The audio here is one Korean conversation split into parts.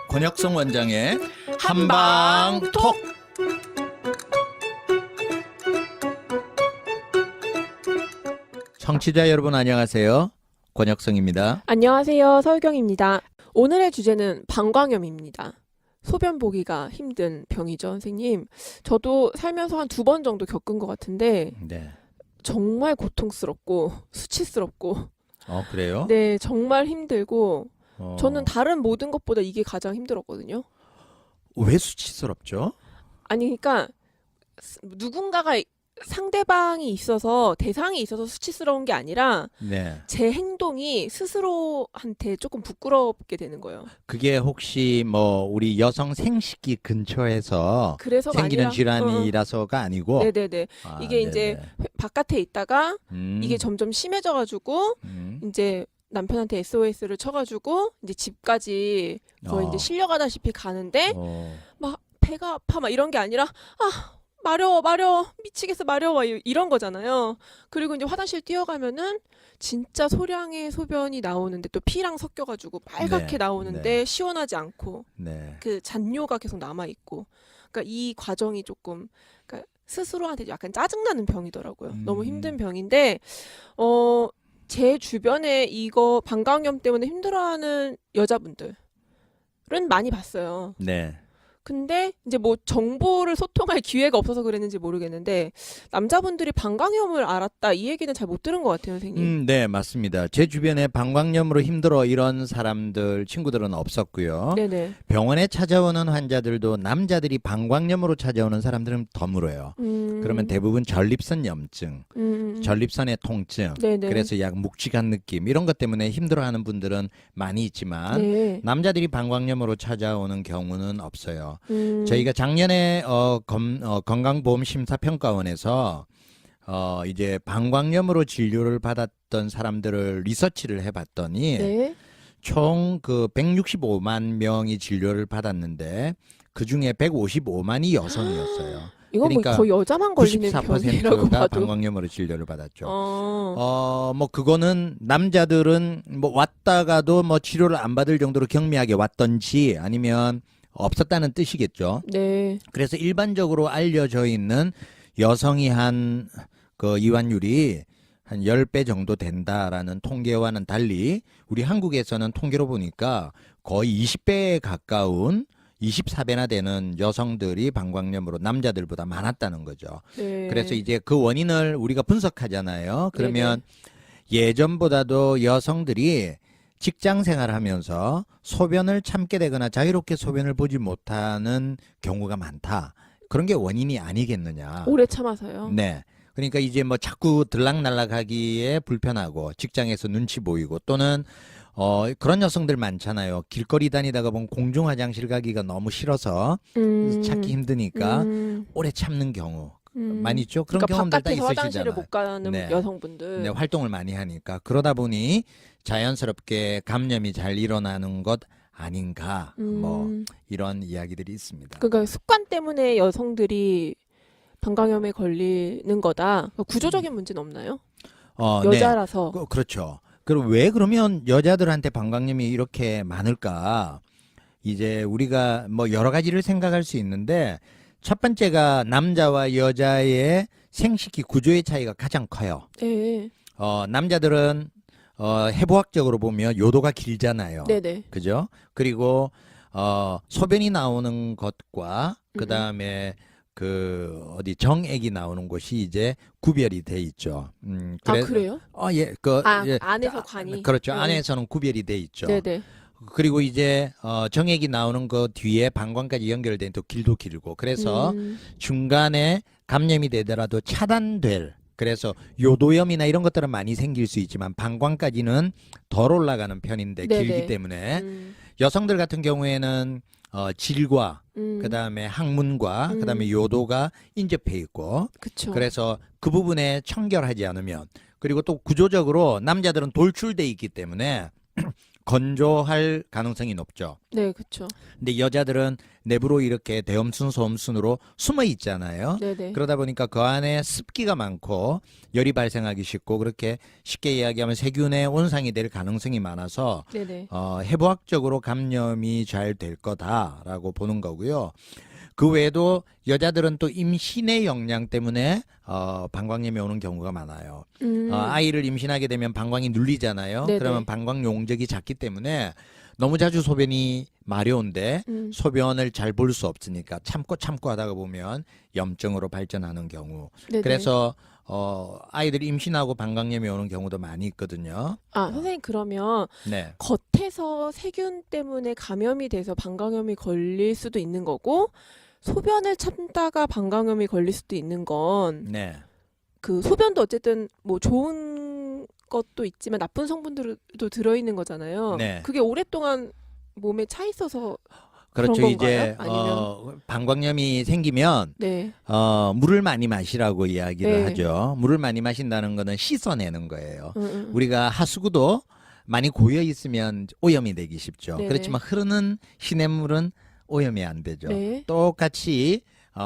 권혁성 원장의 한방톡. 청취자 여러분 안녕하세요. 권혁성입니다. 안녕하세요. 서유경입니다. 오늘의 주제는 방광염입니다. 소변 보기가 힘든 병이죠, 선생님. 저도 살면서 한 2번 정도 겪은 것 같은데 네. 정말 고통스럽고 수치스럽고 그래요? 네, 정말 힘들고 어, 저는 다른 모든 것보다 이게 가장 힘들었거든요. 왜 수치스럽죠? 아니 그러니까 누군가가 상대방이 있어서 대상이 있어서 수치스러운 게 아니라 네. 제 행동이 스스로한테 조금 부끄럽게 되는 거예요. 그게 혹시 뭐 우리 여성 생식기 근처에서 그래서가 생기는 아니라 질환이라서가 아니고 네네네. 아, 이게 이제 바깥에 있다가 이게 점 점점 심해져가지고 이제 남편한테 SOS를 쳐가지고 이제 집까지 거의 이제 실려가다시피 가는데 막 배가 아파 막 이런 게 아니라 마려워 미치겠어 마려워 이런 거잖아요. 그리고 이제 화장실 뛰어가면은 진짜 소량의 소변이 나오는데 또 피랑 섞여가지고 빨갛게 네, 나오는데 네. 시원하지 않고 네. 그 잔뇨가 계속 남아 있고, 그러니까 이 과정이 조금 그러니까 스스로한테 약간 짜증나는 병이더라고요. 너무 힘든 병인데 제 주변에 이거 방광염 때문에 힘들어하는 여자분들은 많이 봤어요. 네. 근데 이제 뭐 정보를 소통할 기회가 없어서 그랬는지 모르겠는데 남자분들이 방광염을 알았다 이 얘기는 잘 못 들은 것 같아요, 선생님. 네, 맞습니다. 제 주변에 방광염으로 힘들어 이런 사람들 친구들은 없었고요. 네네. 병원에 찾아오는 환자들도 남자들이 방광염으로 찾아오는 사람들은 드물어요. 그러면 대부분 전립선 염증, 전립선의 통증, 네네. 그래서 약 묵직한 느낌 이런 것 때문에 힘들어하는 분들은 많이 있지만 네. 남자들이 방광염으로 찾아오는 경우는 없어요. 저희가 음. 작년에 건강보험심사평가원에서 이제 방광염으로 진료를 받았던 사람들을 리서치를 해봤더니 네. 총 그 165만 명이 진료를 받았는데 그 중에 155만이 여성이었어요. 이거 그러니까 뭐 거의 여자만 걸리는 병이라고 94%가 봐도. 방광염으로 진료를 받았죠. 어. 뭐 그거는 남자들은 뭐 왔다가도 뭐 치료를 안 받을 정도로 경미하게 왔던지 아니면 없었다는 뜻이겠죠. 네. 그래서 일반적으로 알려져 있는 여성이 한 그 이완율이 한 10배 정도 된다라는 통계와는 달리 우리 한국에서는 통계로 보니까 거의 20배에 가까운 24배나 되는 여성들이 방광염으로 남자들보다 많았다는 거죠. 네. 그래서 이제 그 원인을 우리가 분석하잖아요. 그러면 네네. 예전보다도 여성들이 직장 생활하면서 소변을 참게 되거나 자유롭게 소변을 보지 못하는 경우가 많다. 그런 게 원인이 아니겠느냐. 오래 참아서요. 네. 그러니까 이제 뭐 자꾸 들락날락하기에 불편하고 직장에서 눈치 보이고 또는 그런 여성들 많잖아요. 길거리 다니다가 보면 공중 화장실 가기가 너무 싫어서 찾기 힘드니까 오래 참는 경우 많이 있죠. 그런 그러니까 경험들 다 바깥에서 화장실을 있으시잖아요. 못 가는 네. 여성분들. 네, 활동을 많이 하니까 그러다 보니 자연스럽게 감염이 잘 일어나는 것 아닌가 뭐 이런 이야기들이 있습니다. 그러니까 습관 때문에 여성들이 방광염에 걸리는 거다. 그러니까 구조적인 문제는 없나요? 네. 여자라서. 그렇죠. 그럼 왜 그러면 여자들한테 방광염이 이렇게 많을까? 이제 우리가 뭐 여러 가지를 생각할 수 있는데 첫 번째가 남자와 여자의 생식기 구조의 차이가 가장 커요. 네. 남자들은 해부학적으로 보면 요도가 길잖아요. 네네. 그죠? 그리고 소변이 나오는 것과 그다음에 그 어디 정액이 나오는 곳이 이제 구별이 돼 있죠. 그래요? 예, 예, 안에서 관이. 그렇죠. 네. 안에서는 구별이 돼 있죠. 네네. 그리고 이제 정액이 나오는 거 뒤에 방광까지 연결된 또 길도 길고 그래서 중간에 감염이 되더라도 차단될 그래서 요도염이나 이런 것들은 많이 생길 수 있지만 방광까지는 덜 올라가는 편인데 네네. 길기 때문에 여성들 같은 경우에는 질과 그다음에 항문과 그다음에 요도가 인접해 있고 그쵸. 그래서 그 부분에 청결하지 않으면 그리고 또 구조적으로 남자들은 돌출돼 있기 때문에 건조할 가능성이 높죠. 네, 그렇죠. 근데 여자들은 내부로 이렇게 대엄순 소음순으로 숨어 있잖아요. 네네. 그러다 보니까 그 안에 습기가 많고 열이 발생하기 쉽고 그렇게 쉽게 이야기하면 세균의 온상이 될 가능성이 많아서 네네. 해부학적으로 감염이 잘 될 거다라고 보는 거고요. 그 외에도 여자들은 또 임신의 영향 때문에 방광염이 오는 경우가 많아요. 아이를 임신하게 되면 방광이 눌리잖아요. 네네. 그러면 방광 용적이 작기 때문에 너무 자주 소변이 마려운데 소변을 잘 볼 수 없으니까 참고 하다가 보면 염증으로 발전하는 경우. 네네. 그래서 아이들이 임신하고 방광염이 오는 경우도 많이 있거든요. 아, 선생님 그러면 네. 겉에서 세균 때문에 감염이 돼서 방광염이 걸릴 수도 있는 거고 소변을 참다가 방광염이 걸릴 수도 있는 건 네. 그 소변도 어쨌든 뭐 좋은 것도 있지만 나쁜 성분들도 들어있는 거잖아요. 네. 그게 오랫동안 몸에 차 있어서 그렇죠. 그런 이제 건가요? 방광염이 생기면 네. 물을 많이 마시라고 이야기를 네. 하죠. 물을 많이 마신다는 거는 씻어내는 거예요. 우리가 하수구도 많이 고여 있으면 오염이 되기 쉽죠. 네네. 그렇지만 흐르는 시냇물은 오염이 안 되죠. 네. 똑같이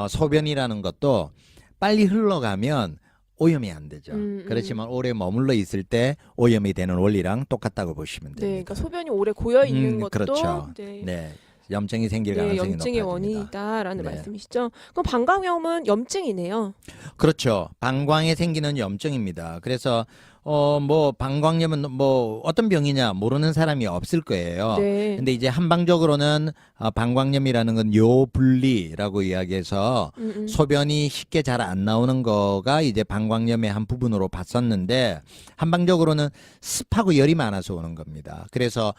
소변이라는 것도 빨리 흘러가면 오염이 안 되죠. 그렇지만 오래 머물러 있을 때 오염이 되는 원리랑 똑같다고 보시면 네. 됩니다. 그러니까 소변이 오래 고여 있는 것도 그렇죠. 네. 네. 염증이 생길 네, 가능성이 염증의 높아집니다. 원인이다라는 네. 말씀이시죠? 그럼 방광염은 염증이네요. 그렇죠. 방광에 생기는 염증입니다. 그래서 뭐 방광염은 뭐 어떤 병이냐 모르는 사람이 없을 거예요. 네. 근데 이제 한방적으로는 방광염이라는 건 요분리라고 이야기해서 소변이 쉽게 잘 안 나오는 거가 이제 방광염의 한 부분으로 봤었는데 한방적으로는 습하고 열이 많아서 오는 겁니다. 그래서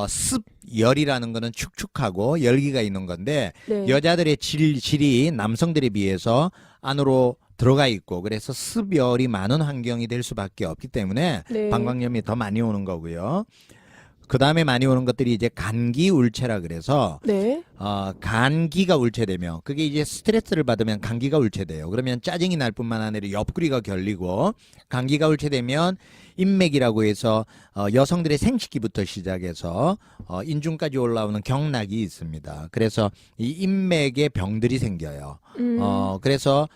습열이라는 거는 축축하고 열기가 있는 건데 네. 여자들의 질이 남성들에 비해서 안으로 들어가 있고 그래서 습열이 많은 환경이 될 수밖에 없기 때문에 네. 방광염이 더 많이 오는 거고요. 그 다음에 많이 오는 것들이 이제 간기 울체라 그래서 네. 간기가 울체되면 그게 이제 스트레스를 받으면 간기가 울체돼요. 그러면 짜증이 날 뿐만 아니라 옆구리가 결리고 간기가 울체되면 인맥이라고 해서 여성들의 생식기부터 시작해서 인중까지 올라오는 경락이 있습니다. 그래서 이 인맥에 병들이 생겨요. 그래서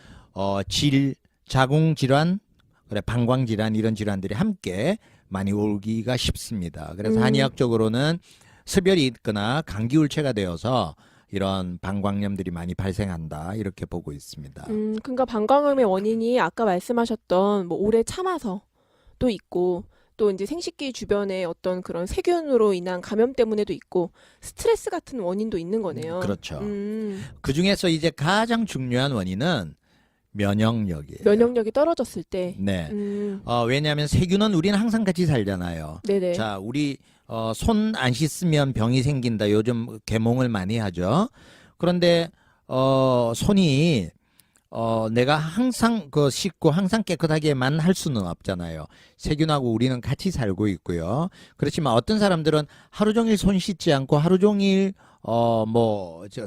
자궁 질환, 그래 방광 질환 이런 질환들이 함께 많이 오기가 쉽습니다. 그래서 한의학적으로는 습열이 있거나 감기울체가 되어서 이런 방광염들이 많이 발생한다 이렇게 보고 있습니다. 그러니까 방광염의 원인이 아까 말씀하셨던 뭐 오래 참아서 또 있고 또 이제 생식기 주변에 어떤 그런 세균으로 인한 감염 때문에도 있고 스트레스 같은 원인도 있는 거네요. 그렇죠. 그 중에서 이제 가장 중요한 원인은 면역력이에요. 면역력이 떨어졌을 때. 네. 왜냐하면 세균은 우리는 항상 같이 살잖아요. 네네. 자, 우리 손 안 씻으면 병이 생긴다. 요즘 계몽을 많이 하죠. 그런데 손이 내가 항상 씻고 항상 깨끗하게만 할 수는 없잖아요. 세균하고 우리는 같이 살고 있고요. 그렇지만 어떤 사람들은 하루 종일 손 씻지 않고 하루 종일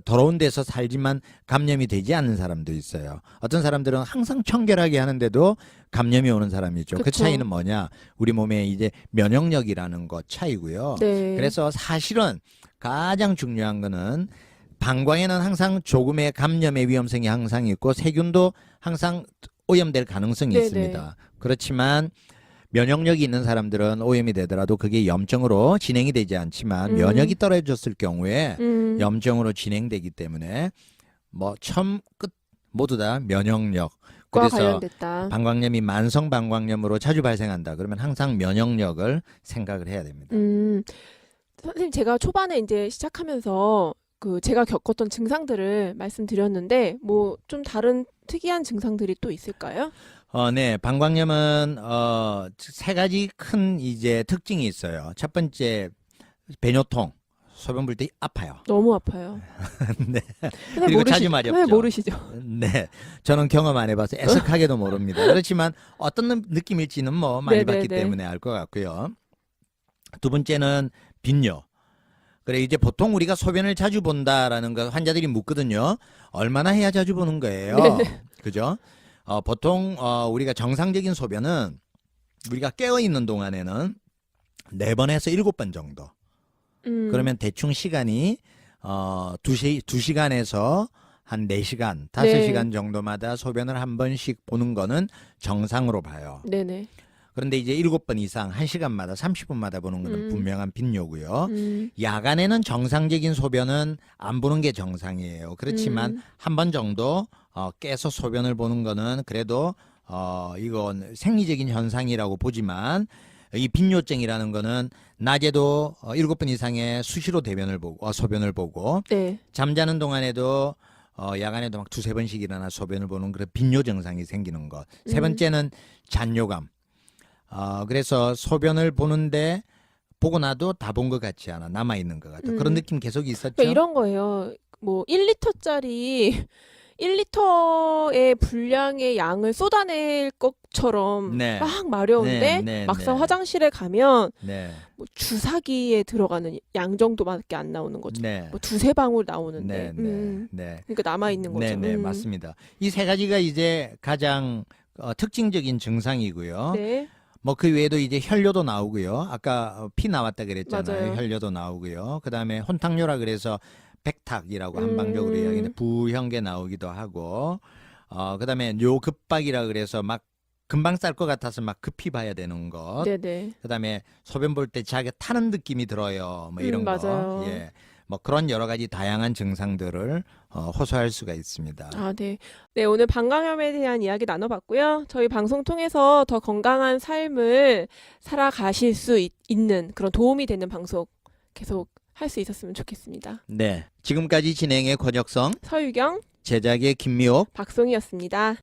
더러운 데서 살지만 감염이 되지 않는 사람도 있어요. 어떤 사람들은 항상 청결하게 하는데도 감염이 오는 사람이 있죠. 그 그쵸. 차이는 뭐냐? 우리 몸에 이제 면역력이라는 것 차이고요. 네. 그래서 사실은 가장 중요한 거는 방광에는 항상 조금의 감염의 위험성이 항상 있고 세균도 항상 오염될 가능성이 네네. 있습니다. 그렇지만 면역력이 있는 사람들은 오염이 되더라도 그게 염증으로 진행이 되지 않지만 면역이 떨어졌을 경우에 염증으로 진행되기 때문에 뭐 처음 끝 모두 다 면역력. 과 그래서 관련됐다. 방광염이 만성 방광염으로 자주 발생한다. 그러면 항상 면역력을 생각을 해야 됩니다. 선생님 제가 초반에 이제 시작하면서 그 제가 겪었던 증상들을 말씀드렸는데 뭐 좀 다른 특이한 증상들이 또 있을까요? 네, 방광염은 세 가지 큰 이제 특징이 있어요. 첫 번째 배뇨통, 소변 볼 때 아파요. 너무 아파요. 네. 선생님 그리고 자주 말이 없죠. 모르시죠? 네, 저는 경험 안 해봐서 애석하게도 모릅니다. 그렇지만 어떤 느낌일지는 뭐 많이 네네네. 봤기 때문에 알 것 같고요. 두 번째는 빈뇨. 그래 이제 보통 우리가 소변을 자주 본다라는 거 환자들이 묻거든요. 얼마나 해야 자주 보는 거예요? 네네. 그죠? 보통 우리가 정상적인 소변은 우리가 깨어 있는 동안에는 4번에서 7번 정도. 그러면 대충 시간이 2시간에서 한 4시간, 5시간 정도마다 소변을 한 번씩 보는 거는 정상으로 봐요. 네네. 그런데 이제 7번 이상 1시간마다 30분마다 보는 거는 분명한 빈뇨고요. 야간에는 정상적인 소변은 안 보는 게 정상이에요. 그렇지만 한 번 정도 깨서 소변을 보는 거는 그래도 이건 생리적인 현상이라고 보지만 이 빈뇨증이라는 거는 낮에도 7번 이상의 수시로 대변을 보고 소변을 보고 네. 잠자는 동안에도 야간에도 막 2-3번씩 일어나 소변을 보는 그런 빈뇨 증상이 생기는 것. 세 번째는 잔뇨감. 그래서 소변을 보는데 보고 나도 다 본 것 같지 않아. 남아 있는 것 같아. 그런 느낌 계속 있었죠. 그러니까 이런 거예요. 뭐 1리터짜리 1리터의 분량의 양을 쏟아낼 것처럼 네. 막 마려운데 막상 화장실에 가면 뭐 주사기에 들어가는 양 정도밖에 안 나오는 거죠. 뭐 2-3방울 나오는데. 그러니까 남아 있는 거죠. 네, 맞습니다. 이 세 가지가 이제 가장 특징적인 증상이고요. 네. 뭐 그 외에도 이제 혈뇨도 나오고요. 아까 피 나왔다 그랬잖아요. 맞아요. 혈뇨도 나오고요. 그다음에 혼탁뇨라 그래서 백탁이라고 한방적으로 이야기하는데 부형계 나오기도 하고 그다음에 뇨급박이라 그래서 막 금방 쌀 것 같아서 막 급히 봐야 되는 것. 네네. 그다음에 소변 볼 때 자기가 타는 느낌이 들어요. 뭐 이런 거. 맞아요. 예. 뭐 그런 여러 가지 다양한 증상들을 호소할 수가 있습니다. 네. 네, 오늘 방광염에 대한 이야기 나눠봤고요. 저희 방송 통해서 더 건강한 삶을 살아가실 수 있는 그런 도움이 되는 방송 계속 할 수 있었으면 좋겠습니다. 네. 지금까지 진행의 권혁성, 서유경, 제작의 김미옥, 박송이었습니다.